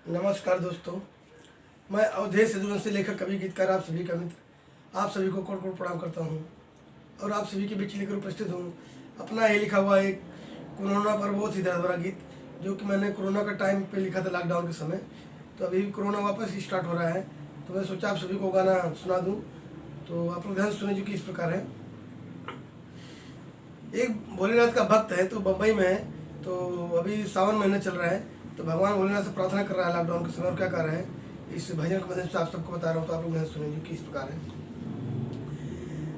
नमस्कार दोस्तों, मैं अवधेश यदुवंशी लेखक कवि गीतकार आप सभी का मित्र आप सभी को कोट कोट प्रणाम करता हूँ और आप सभी के बीच लेकर उपस्थित हूँ अपना ये लिखा हुआ एक कोरोना पर बहुत ही दर्द भरा गीत, जो कि मैंने कोरोना का टाइम पे लिखा था, लॉकडाउन के समय। तो अभी कोरोना वापस ही स्टार्ट हो रहा है, तो मैं सोचा आप सभी को गाना सुना दूँ। तो आप लोग ध्यान सुने, जो कि इस प्रकार है। एक भोलेनाथ का भक्त है, तो बम्बई में है। तो अभी सावन महीना चल रहा है, तो भगवान भोलेनाथ से प्रार्थना कर रहा है लॉकडाउन के समय। और क्या कर रहा है, इस भजन के मदद से आप सबको बता रहा हूँ, तो आप लोग ध्यान सुने, जो कि इस प्रकार है।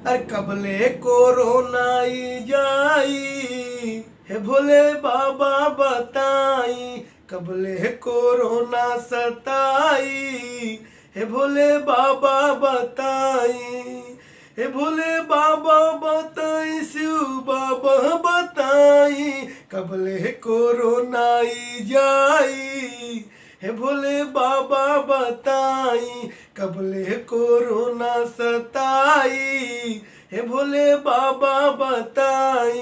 अरे कबले कोरोना जाई हे भोले बाबा बताई, कबले कोरोना सताई हे भोले बाबा बताई, हे भोले बाबा बताई, शिव बाबा बताई, कबले कोरोना जाई हे भोले बाबा बताई, कबले कोरोना सताई हे भोले बाबा बताई।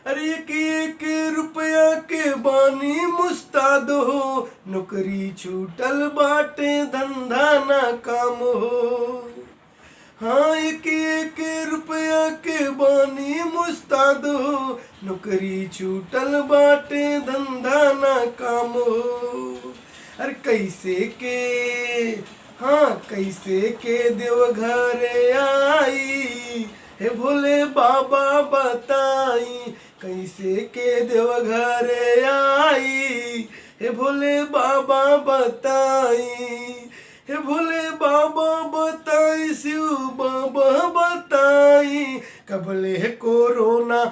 अरे एक रुपया के बानी मुस्ताद हो, नौकरी छूटल बाटे धंधा ना काम हो। हाँ, एक रुपया के बानी मुस्ताद हो, नौकरी छूटल बाटे धंधा ना काम हो। अरे कैसे के देवघर आई हे भोले बाबा बताई, कैसे के देवघर आई हे भोले बाबा बताई, हे भोले बाबा बताई, शिव बाबा बताई, कबले कोरोना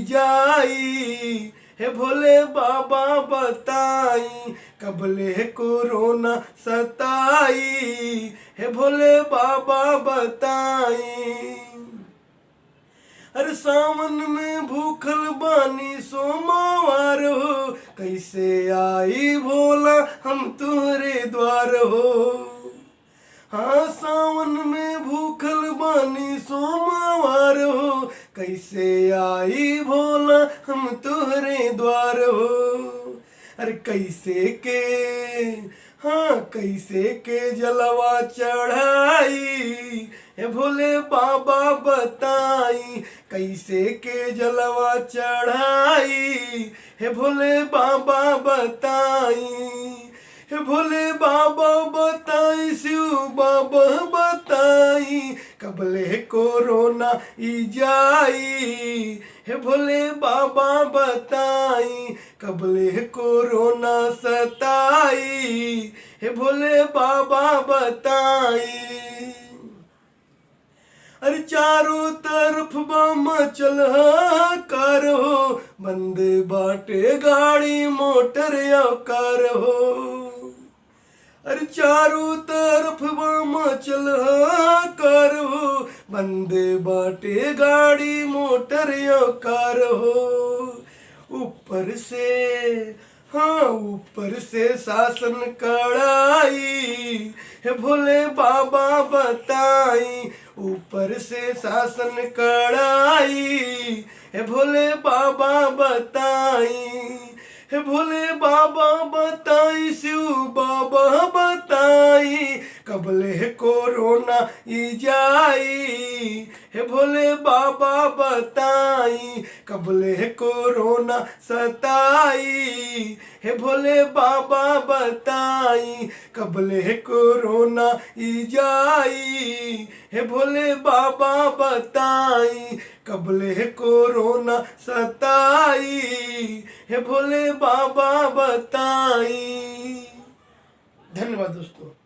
जाई हे भोले बाबा बताई, कबले कोरोना सताई हे भोले बाबा बताई। अरे सावन में भूखल बानी सोमवार हो, कैसे आई भोला हम तुहरे द्वार हो। हाँ, सावन में भूखल बानी सोमवार हो, कैसे आई भोला हम तुहरे द्वार हो। अरे कैसे के जलवा चढ़ाई हे भोले बाबा बताई, कैसे के जलवा चढ़ाई हे भोले बाबा बताई, हे भोले बाबा बताई, शिव बाबा बताई, कबले कोरोना जाई हे भोले बाबा बताई, कबले कोरोना सताई हे भोले बाबा बताई। अरे चारों तरफ बम चल हाहाकार हो, बंद बाटे गाड़ी मोटर या कार हो। अरे चारों तरफ बम चल हाहाकार हो, बंद बाटे गाड़ी मोटर या कार हो। ऊपर से शासन कड़ाई हे भोले बाबा बताई, ऊपर से शासन कड़ाई हे भोले बाबा बताई, हे भोले बाबा बताई, शिव बाबा बताई, कबले कोरोना जाई हे भोले बाबा बताई, कबले कोरोना सताई हे भोले बाबा बताई, कबले कोरोना जाई हे भोले बाबा बताई, कबले कोरोना सताई हे भोले बाबा बताई। धन्यवाद दोस्तों।